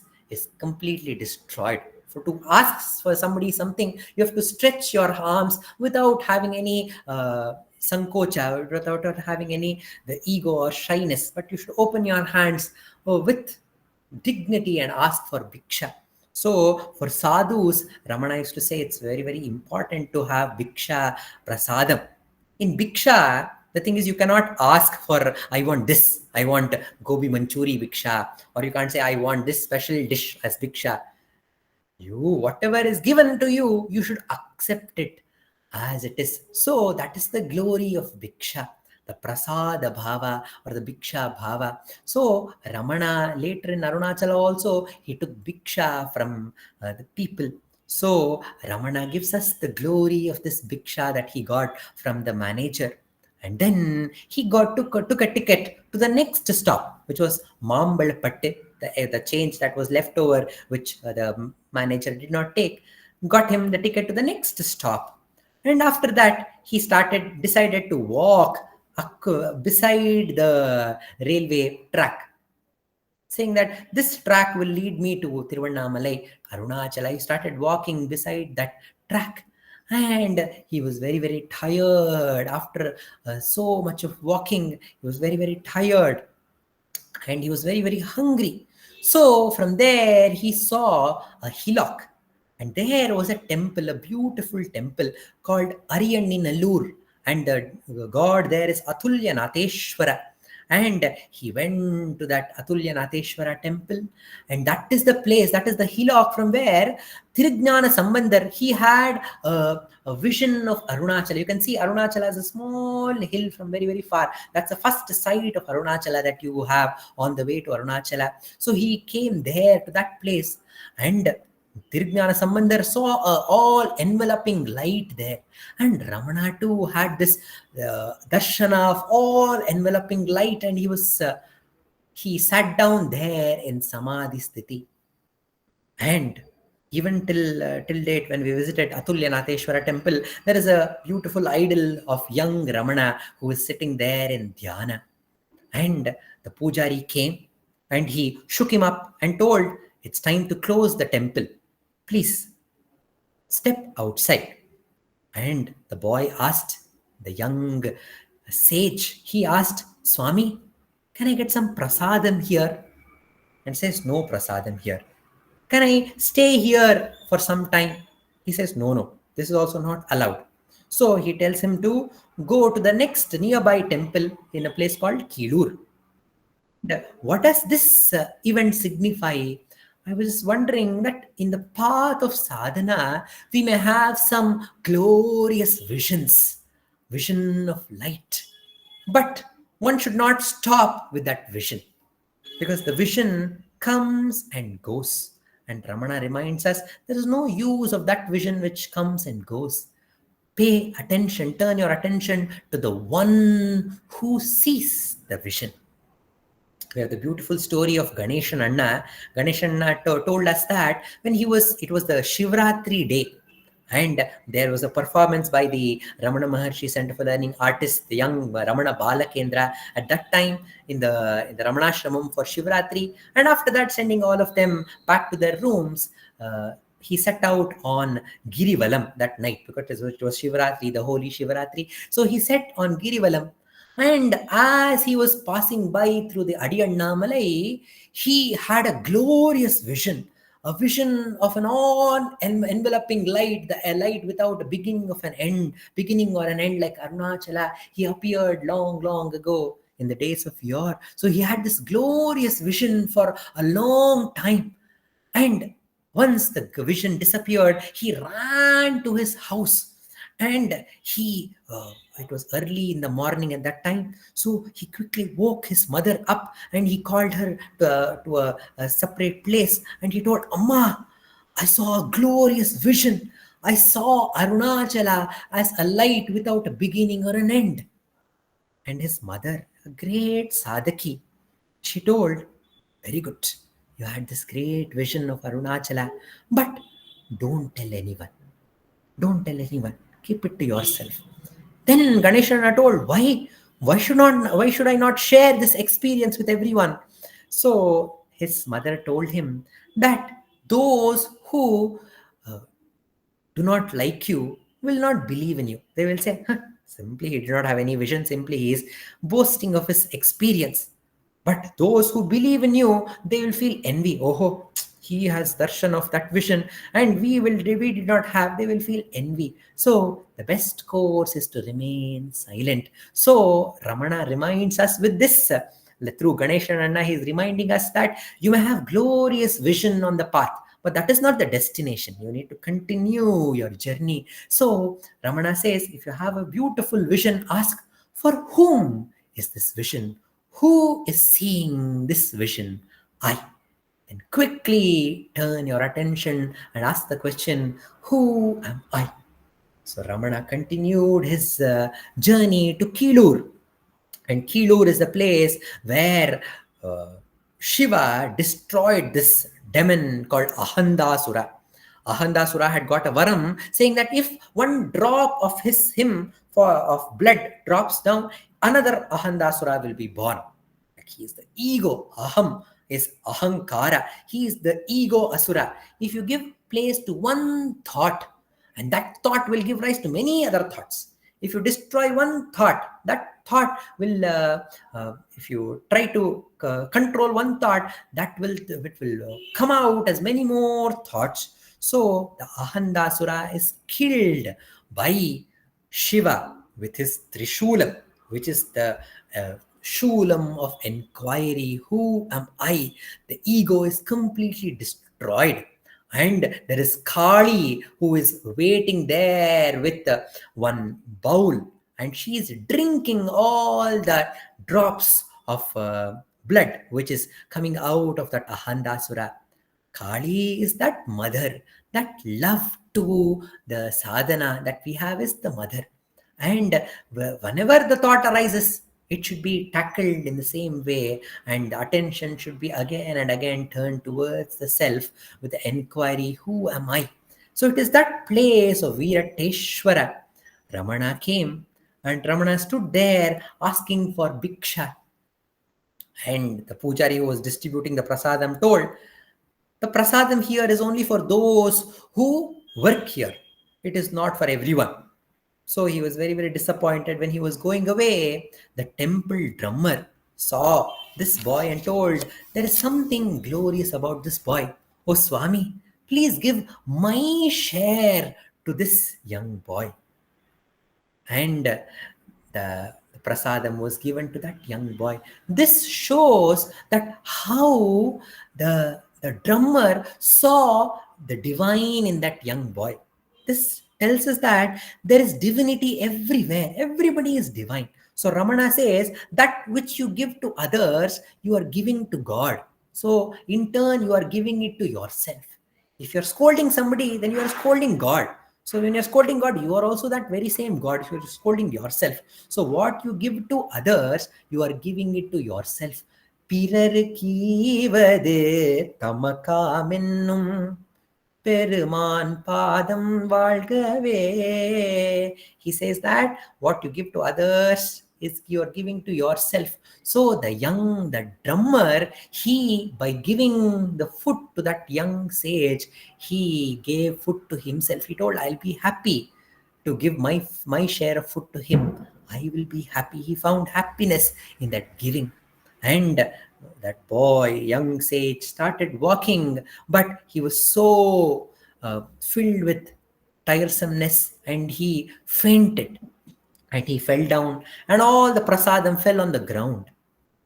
A: completely destroyed. For to ask for somebody something, you have to stretch your arms without having any sankocha, without having any the ego or shyness. But you should open your hands with dignity and ask for Bhiksha. So for sadhus, Ramana used to say it's very, very important to have Bhiksha Prasadam. In Bhiksha, the thing is you cannot ask for, I want this, I want Gobi Manchuri Bhiksha, or you can't say, I want this special dish as Bhiksha. Whatever is given to you, you should accept it as it is. So that is the glory of Bhiksha, the Prasada Bhava or the Bhiksha Bhava. So Ramana later in Arunachala also, he took Bhiksha from the people. So Ramana gives us the glory of this Bhiksha that he got from the manager. And then he took a ticket to the next stop, which was Mambalpatte, the change that was left over, which the manager did not take, got him the ticket to the next stop. And after that, he decided to walk beside the railway track, saying that this track will lead me to Tiruvannamalai, Arunachala. He started walking beside that track. And he was very, very tired after so much of walking. He was very, very tired and he was very, very hungry. So from there, he saw a hillock. And there was a temple, a beautiful temple called Ariyanninallur. And the god there is Atulyanatheshwara. And he went to that Atulyanatheshwara temple. And that is the place, that is the hillock from where Tirujnana Sambandar, he had a vision of Arunachala. You can see Arunachala as a small hill from very, very far. That's the first sight of Arunachala that you have on the way to Arunachala. So he came there to that place, and Tirujnana Sambandar saw a all enveloping light there. And Ramana too had this darshana of all enveloping light, and he sat down there in Samadhi Sthiti. And even till date, when we visited Atulyanatheshwara temple, there is a beautiful idol of young Ramana who is sitting there in dhyana. And the pujari came and he shook him up and told, it's time to close the temple. Please step outside. And the boy asked, the young sage, he asked, Swami, can I get some prasadam here? And says, no prasadam here. Can I stay here for some time? He says, no, this is also not allowed. So he tells him to go to the next nearby temple in a place called Kilur. What does this event signify? I was wondering that in the path of sadhana, we may have some glorious vision of light. But one should not stop with that vision, because the vision comes and goes. And Ramana reminds us there is no use of that vision which comes and goes. Pay attention, turn your attention to the one who sees the vision. We have the beautiful story of Ganeshan Anna. Ganeshan Anna told us that when it was the Shivratri day, and there was a performance by the Ramana Maharshi Center for Learning Artists, the young Ramana Balakendra, at that time in the Ramanashramam for Shivratri. And after that, sending all of them back to their rooms, he set out on Girivalam that night because it was Shivaratri, the holy Shivaratri. So he set on Girivalam, and as he was passing by through the Adiyannamalai, he had a glorious vision. A vision of an all enveloping light, a light without a beginning of an end, beginning or an end, like Arunachala. He appeared long, long ago in the days of yore. So he had this glorious vision for a long time. And once the vision disappeared, he ran to his house, and it was early in the morning at that time. So he quickly woke his mother up, and he called her to a separate place, and he told, Amma, I saw a glorious vision. I saw Arunachala as a light without a beginning or an end. And his mother, a great sadhaki, she told, very good, you had this great vision of Arunachala, but don't tell anyone. Don't tell anyone. Keep it to yourself. Then Ganeshana told, why should I not share this experience with everyone? So his mother told him that those who uh, do not like you will not believe in you. They will say, huh, simply he did not have any vision, simply he is boasting of his experience. But those who believe in you, they will feel envy. Oh, he has darshan of that vision, and we did not have. They will feel envy. So the best course is to remain silent. So Ramana reminds us with this. Through Ganesh and Anna, he is reminding us that you may have glorious vision on the path, but that is not the destination. You need to continue your journey. So Ramana says, if you have a beautiful vision, ask, for whom is this vision? Who is seeing this vision? I. And quickly turn your attention and ask the question, who am I? So Ramana continued his journey to Kilur. And Kilur is the place where Shiva destroyed this demon called Ahandasura. Ahandasura had got a varam saying that if one drop of of blood drops down, another Ahandasura will be born. Like he is the ego. Aham is Ahankara. He is the ego Asura. If you give place to one thought, and that thought will give rise to many other thoughts. If you destroy one thought, that thought will, if you try to control one thought, it will come out as many more thoughts. So the Ahandasura is killed by Shiva with his Trishulam, which is the Shulam of inquiry. Who am I? The ego is completely destroyed. And there is Kali who is waiting there with one bowl, and she is drinking all the drops of blood which is coming out of that Ahandasura. Kali is that mother, that love to the sadhana that we have is the mother. And whenever the thought arises, it should be tackled in the same way, and attention should be again and again turned towards the self with the enquiry, who am I? So it is that place of Virateshwara. Ramana came, and Ramana stood there asking for Bhiksha. And the pujari who was distributing the prasadam told, the prasadam here is only for those who work here. It is not for everyone. So he was very, very disappointed. When he was going away, the temple drummer saw this boy and told, there is something glorious about this boy. Oh Swami, please give my share to this young boy. And the prasadam was given to that young boy. This shows that how the drummer saw the divine in that young boy. This tells us that there is divinity everywhere. Everybody is divine. So Ramana says that which you give to others, you are giving to God. So in turn, you are giving it to yourself. If you're scolding somebody, then you are scolding God. So when you're scolding God, you are also that very same God. If you're scolding yourself. So what you give to others, you are giving it to yourself. பிறர் கீவது தமக்காமென்னும் பெருமான் பாதம் வாழ்கவே. He says that what you give to others is you are giving to yourself. So the drummer, he, by giving the food to that young sage, he gave food to himself. He told, I'll be happy to give my share of food to him. I will be happy. He found happiness in that giving. And that boy, young sage, started walking, but he was so filled with tiresomeness, and he fainted, and he fell down, and all the prasadam fell on the ground.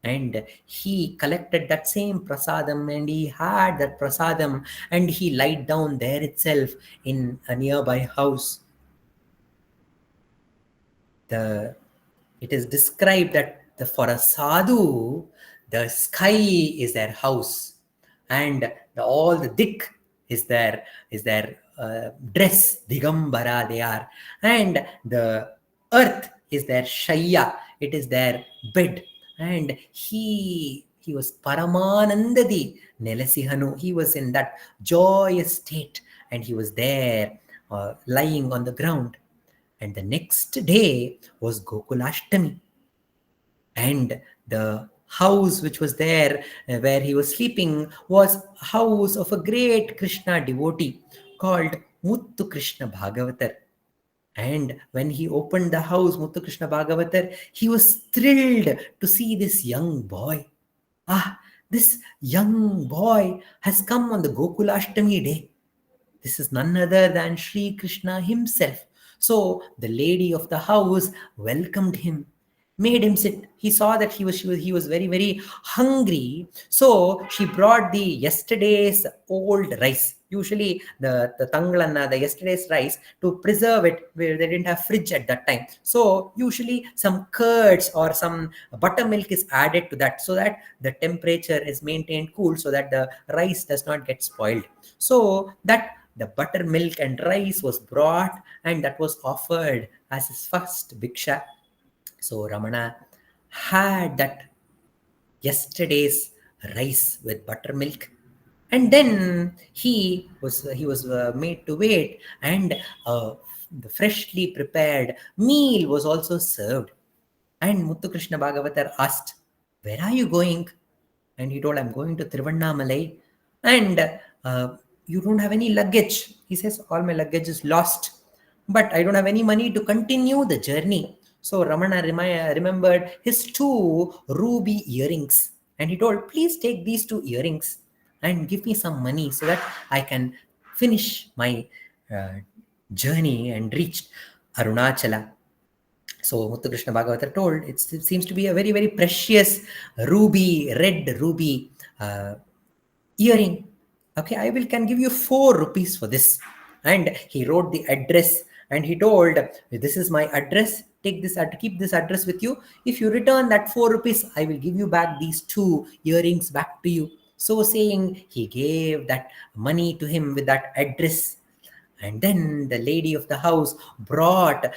A: And he collected that same prasadam, and he had that prasadam, and he lied down there itself in a nearby house. The It is described that for a sadhu, the sky is their house, and all the dik is their dress, digambara they are, and the earth is their shayya, it is their bed. And he was Paramanandadi Nelasihanu. He was in that joyous state, and he was there lying on the ground. And the next day was Gokulashtami, and the house which was there where he was sleeping was house of a great Krishna devotee called Muttu Krishna Bhagavatar. And when he opened the house, Muttu Krishna Bhagavatar, he was thrilled to see this young boy. Ah, this young boy has come on the Gokulashtami day. This is none other than Sri Krishna himself. So the lady of the house welcomed him, made him sit. He saw that he was very, very hungry. So she brought the yesterday's old rice. Usually the tanglanna, the yesterday's rice, to preserve it, where they didn't have fridge at that time. So usually some curds or some buttermilk is added to that, so that the temperature is maintained cool, so that the rice does not get spoiled. So that the buttermilk and rice was brought, and that was offered as his first bhiksha. So Ramana had that yesterday's rice with buttermilk, and then he was made to wait, and the freshly prepared meal was also served. And Muthu Krishna Bhagavatar asked, "Where are you going?" And he told, "I'm going to Tiruvannamalai." And you don't have any luggage. He says, "All my luggage is lost, but I don't have any money to continue the journey." So Ramana remembered his two ruby earrings, and he told, "Please take these two earrings and give me some money so that I can finish my uh, journey and reach Arunachala." So Muthu Krishna Bhagavatar told, it seems to be a very, very precious ruby, red ruby earring. Okay, I can give you 4 rupees for this. And he wrote the address, and he told, "This is my address. Take this, keep this address with you. If you return that 4 rupees, I will give you back these 2 earrings back to you." So saying, he gave that money to him with that address. And then the lady of the house brought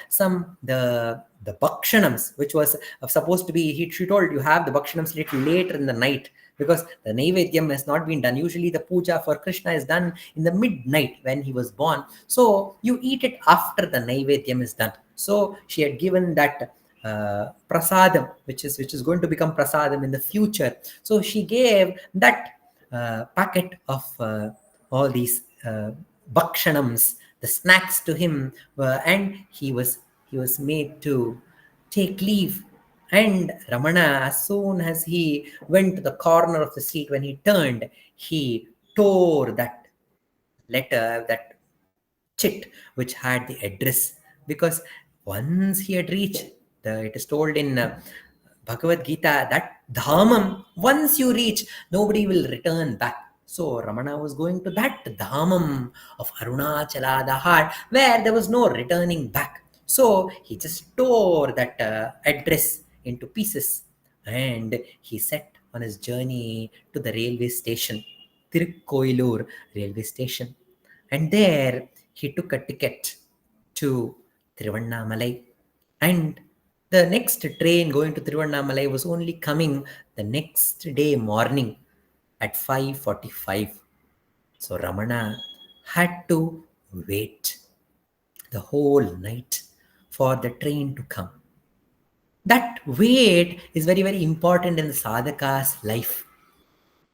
A: the bhakshanams, which was supposed to be, she told, "You have the bhakshanams little later in the night, because the naivedyam has not been done. Usually the puja for Krishna is done in the midnight when he was born, so you eat it after the naivedyam is done." So she had given that prasadam, which is going to become prasadam in the future. So she gave that packet of all these bhakshanams, the snacks, to him, and he was made to take leave. And Ramana, as soon as he went to the corner of the street, when he turned, he tore that letter, that chit which had the address, because once he had reached it is told in Bhagavad Gita that dhamam, once you reach, nobody will return back. So Ramana was going to that dhamam of Arunachala, the heart, where there was no returning back. So he just tore that address into pieces, and he set on his journey to the railway station, Tirukkoilur railway station. And there he took a ticket to Tiruvannamalai. And the next train going to Tiruvannamalai was only coming the next day morning at 5:45. So Ramana had to wait the whole night for the train to come. That weight is very, very important in the sadhaka's life.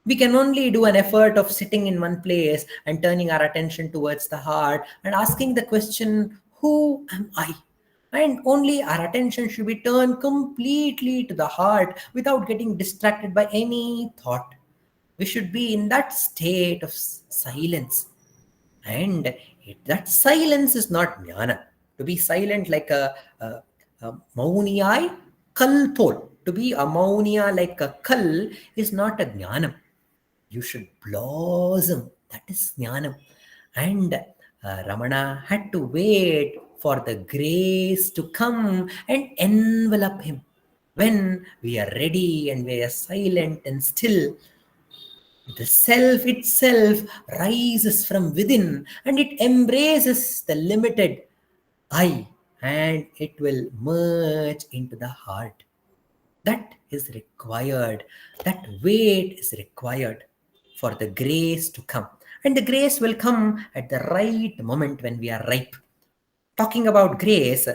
A: We can only do an effort of sitting in one place and turning our attention towards the heart and asking the question, who am I? And only our attention should be turned completely to the heart without getting distracted by any thought. We should be in that state of silence. And that silence is not jnana. To be silent like a mauniyai kalpol. To be a maunia like a kal is not a jnanam. You should blossom. That is jnanam. And Ramana had to wait for the grace to come and envelop him. When we are ready and we are silent and still, the self itself rises from within and it embraces the limited I, and it will merge into the heart. That is required. That weight is required for the grace to come. And the grace will come at the right moment when we are ripe. Talking about grace,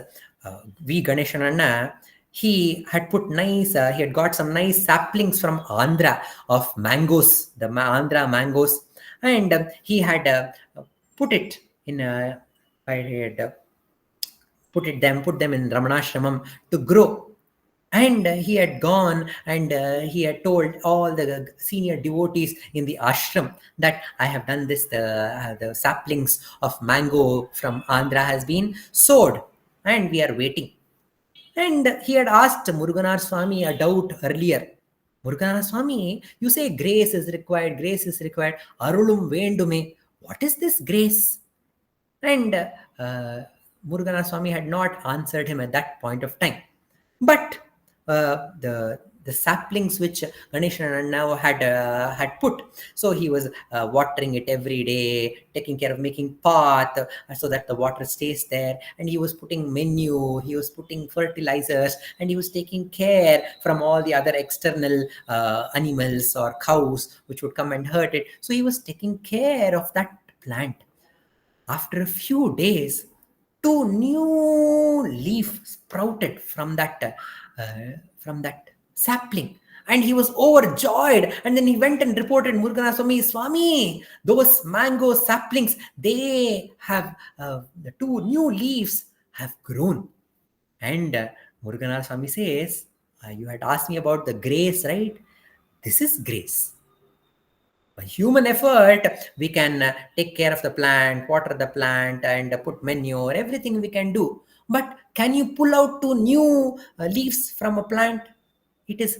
A: V. Ganeshananna, he had put he had got some nice saplings from Andhra of mangoes, the Andhra mangoes, and he had put it in I had put them in Ramanashramam to grow. And he had gone and he had told all the senior devotees in the ashram that I have done this. The saplings of mango from Andhra has been sowed and we are waiting. And he had asked Muruganar Swami a doubt earlier. Muruganar Swami, you say grace is required, grace is required. Arulum vendume. What is this grace? And Muruganar Swami had not answered him at that point of time. But the saplings which Ganeshan now had put, so he was watering it every day, taking care of making path so that the water stays there, and he was putting manure, he was putting fertilizers, and he was taking care from all the other external animals or cows which would come and hurt it. So he was taking care of that plant. After a few days, two new leaves sprouted from that sapling, and he was overjoyed. And then he went and reported Muruganar Swami, Swami, those mango saplings, they have the two new leaves have grown. And Muruganar Swami says, you had asked me about the grace, right? This is grace. By human effort, we can take care of the plant, water the plant, and put manure, everything we can do. But can you pull out two new leaves from a plant? It is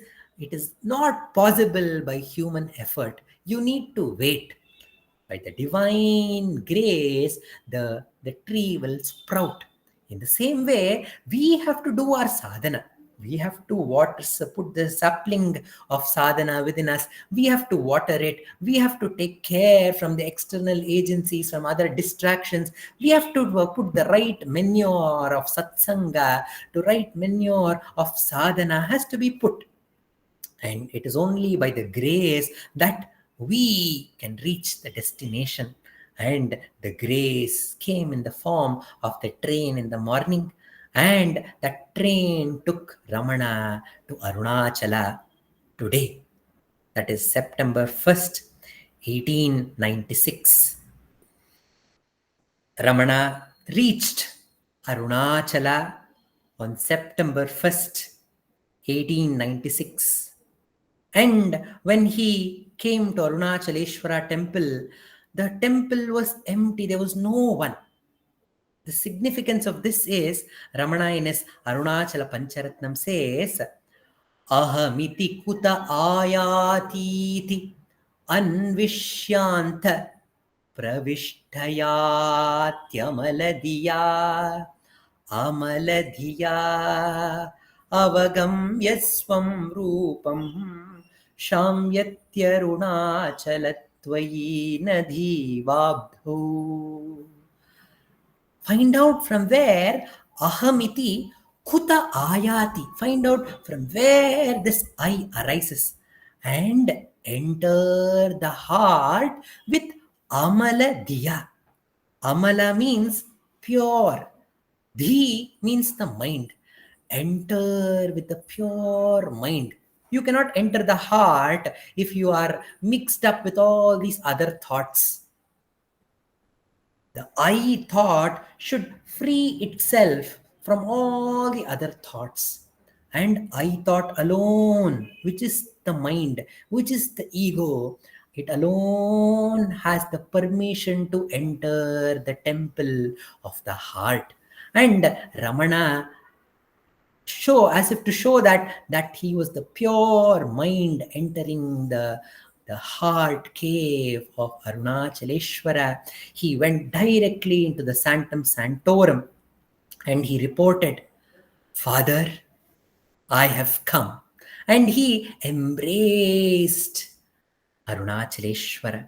A: not possible by human effort. You need to wait. By the divine grace, the tree will sprout. In the same way, we have to do our sadhana. We have to put the sapling of sadhana within us. We have to water it. We have to take care from the external agencies, from other distractions. We have to put the right manure of satsanga, the right manure of sadhana has to be put. And it is only by the grace that we can reach the destination. And the grace came in the form of the train in the morning, and that train took Ramana to Arunachala today. That is September 1st, 1896. Ramana reached Arunachala on September 1st, 1896. And when he came to Arunachaleshwara temple, the temple was empty. There was no one. The significance of this is, Ramana in his Arunachala Pancharatnam says, Ahamiti kuta ayatiti anvishyanta pravishthayatyamaladhiya amaladiya avagamyasvam rupam shamyatyarunachalत्वयि nadhivabdhu. Find out from where ahamiti kuta ayati. Find out from where this I arises and enter the heart with amala diya. Amala means pure. Dhi means the mind. enter with the pure mind. You cannot enter the heart if you are mixed up with all these other thoughts. The I thought should free itself from all the other thoughts. And I thought alone, which is the mind, which is the ego, it alone has the permission to enter the temple of the heart. And Ramana show, as if to show that he was the pure mind entering the heart cave of Arunachaleshwara. He went directly into the Sanctum Sanctorum and he reported, "Father, I have come." And he embraced Arunachaleshwara.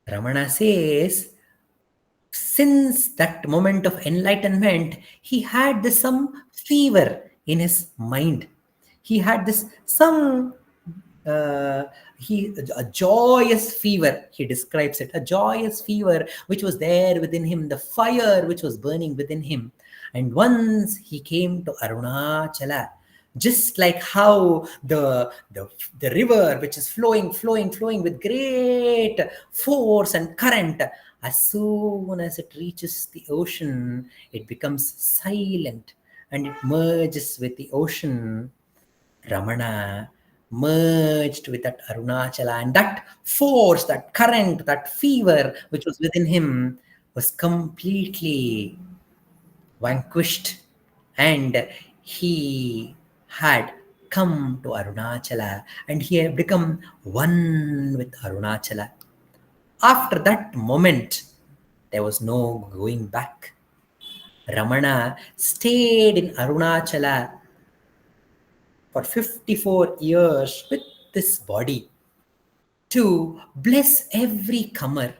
A: Ramana says, since that moment of enlightenment, he had this some fever in his mind. He had this some uh, a joyous fever. He describes it, a joyous fever which was there within him, the fire which was burning within him. And once he came to Arunachala, just like how the river which is flowing with great force and current, as soon as it reaches the ocean, it becomes silent and it merges with the ocean. Ramana merged with that Arunachala, and that force, that current, that fever which was within him was completely vanquished, and he had come to Arunachala and he had become one with Arunachala. After that moment, there was no going back. Ramana stayed in Arunachala for 54 years with this body to bless every comer.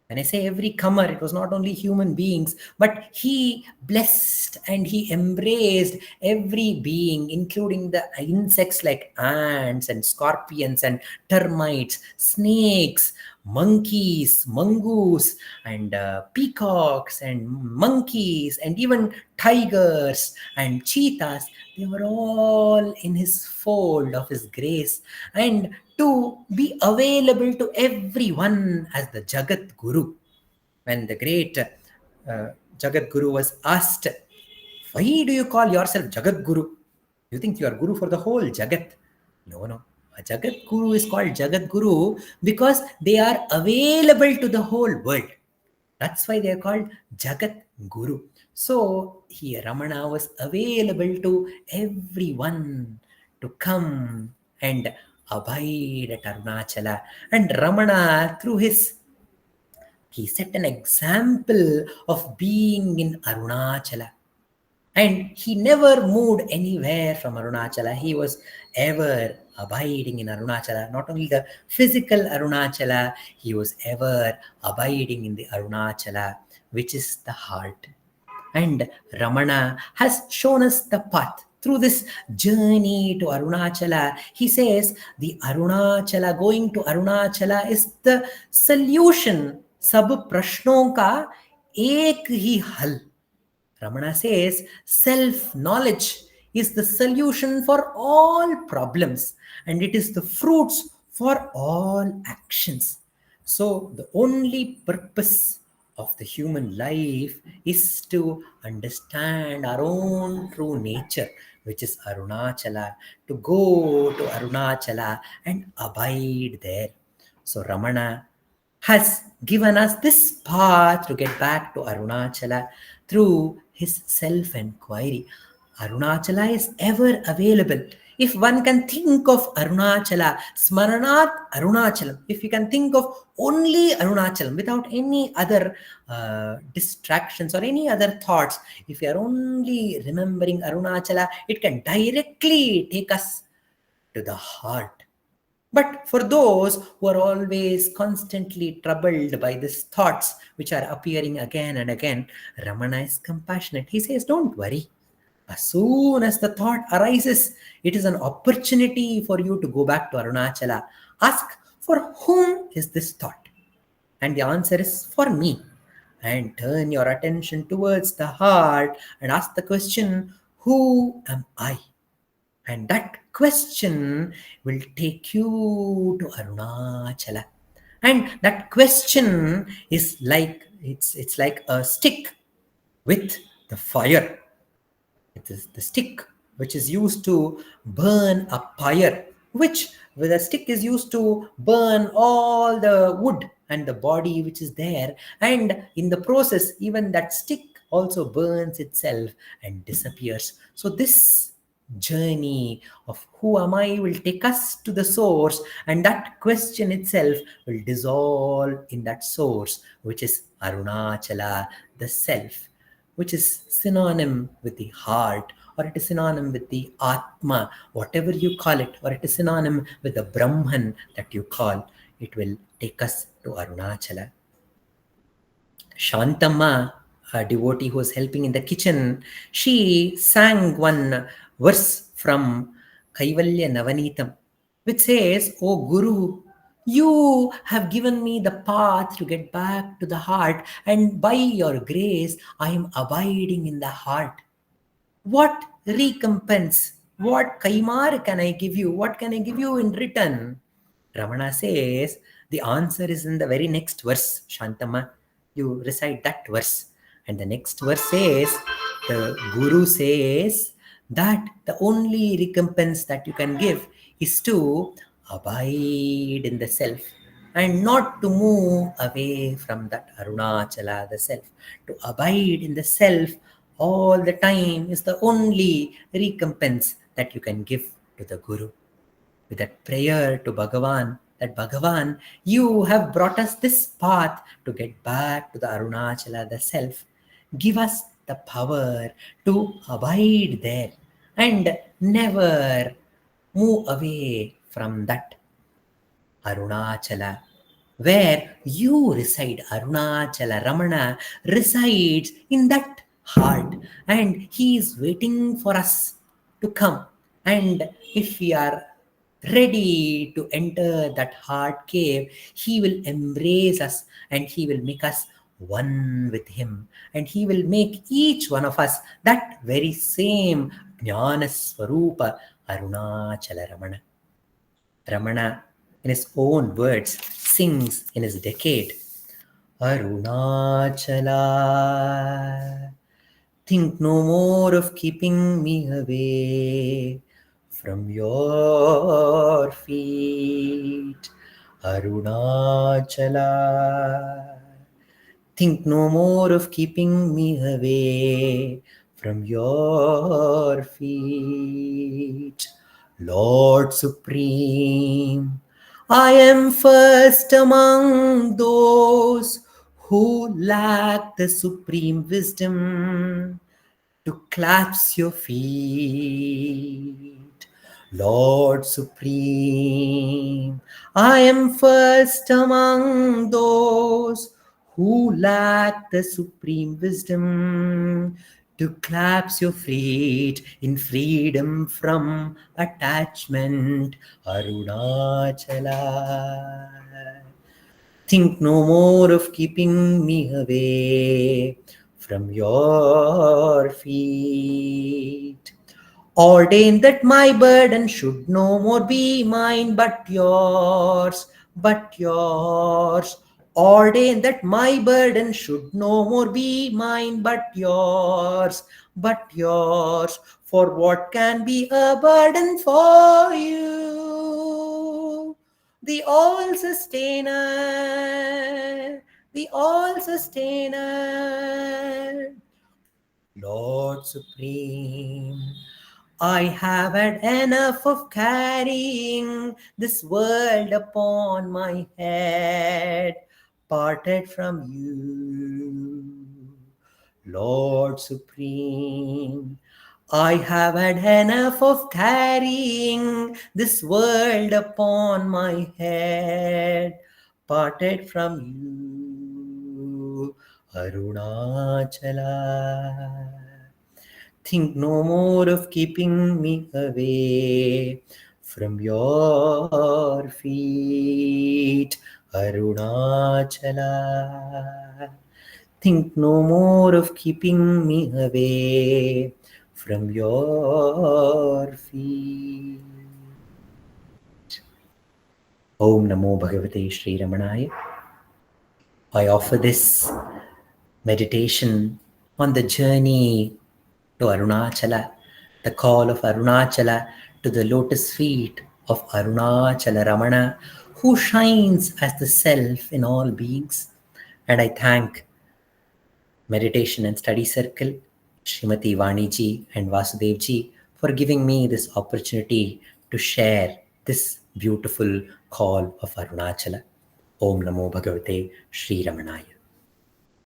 A: When I say every comer, it was not only human beings, but he blessed and he embraced every being, including the insects like ants and scorpions and termites, snakes, monkeys, mongoose, and peacocks and monkeys, and even tigers and cheetahs. They were all in his fold of his grace, and to be available to everyone as the Jagat Guru. When the great Jagat Guru was asked, "Why do you call yourself Jagat Guru? You think you are Guru for the whole Jagat?" No, no. A Jagat Guru is called Jagat Guru because they are available to the whole world. That's why they are called Jagat Guru. So here Ramana was available to everyone to come and abide at Arunachala. And Ramana, through his, he set an example of being in Arunachala. And he never moved anywhere from Arunachala. He was ever abiding in Arunachala. Not only the physical Arunachala, he was ever abiding in the Arunachala, which is the heart. And Ramana has shown us the path. Through this journey to Arunachala, he says the Arunachala, going to Arunachala is the solution. Sab prashnon ka ek hi hal. Ramana says self-knowledge is the solution for all problems and it is the fruits for all actions. So the only purpose of the human life is to understand our own true nature, which is Arunachala, to go to Arunachala and abide there. So Ramana has given us this path to get back to Arunachala through his self-enquiry. Arunachala is ever available. If one can think of Arunachala, Smaranat Arunachalam, if you can think of only Arunachalam without any other distractions or any other thoughts, if you are only remembering Arunachala, it can directly take us to the heart. But for those who are always constantly troubled by these thoughts which are appearing again and again, Ramana is compassionate. He says, don't worry. As soon as the thought arises, it is an opportunity for you to go back to Arunachala. Ask, for whom is this thought? And the answer is for me. and turn your attention towards the heart and ask the question, who am I? And that question will take you to Arunachala. And that question is like it's like a stick with the fire. It is the stick which is used to burn a pyre, which where the stick is used to burn all the wood and the body which is there, and in the process even that stick also burns itself and disappears. So this journey of who am I will take us to the source, and that question itself will dissolve in that source, which is Arunachala, the self, which is synonym with the heart, or it is synonym with the Atma, whatever you call it, or it is synonym with the Brahman that you call. It will take us to Arunachala. Shantamma, a devotee who was helping in the kitchen, she sang one verse from Kaivalya Navanitam, which says, "O Guru, you have given me the path to get back to the heart, and by your grace, I am abiding in the heart. What recompense, what kaimar can I give you? What can I give you in return?" Ramana says, the answer is in the very next verse, Shantama. You recite that verse. And the next verse says, the Guru says that the only recompense that you can give is to abide in the self and not to move away from that Arunachala, the self. To abide in the self all the time is the only recompense that you can give to the Guru. With that prayer to Bhagavan, that Bhagavan, you have brought us this path to get back to the Arunachala, the self. Give us the power to abide there and never move away from that Arunachala, where you reside. Arunachala Ramana resides in that heart, and he is waiting for us to come. And if we are ready to enter that heart cave, he will embrace us and he will make us one with him, and he will make each one of us that very same Jnana Swarupa Arunachala Ramana. Ramana, in his own words, sings in his decade, Arunachala, think no more of keeping me away from your feet. Arunachala, think no more of keeping me away from your feet. Lord Supreme, I am first among those who lack the supreme wisdom to clasp your feet. Lord Supreme, I am first among those who lack the supreme wisdom to clasp your feet in freedom from attachment. Arunachala, think no more of keeping me away from your feet. Ordain that my burden should no more be mine, but yours, but yours. Ordain that my burden should no more be mine, but yours, but yours. For what can be a burden for you? The all sustainer, the all sustainer. Lord Supreme, I have had enough of carrying this world upon my head, parted from you. Lord Supreme, I have had enough of carrying this world upon my head, parted from you. Arunachala, think no more of keeping me away from your feet. Arunachala, Think no more of keeping me away from your feet. Om Namo Bhagavate Sri Ramanaya. I offer this meditation on the journey to Arunachala, the call of Arunachala to the lotus feet of Arunachala Ramana, who shines as the self in all beings. And I thank Meditation and Study Circle, Srimati Vaniji and Vasudevji, for giving me this opportunity to share this beautiful call of Arunachala. Om Namo Bhagavate Sri Ramanaya.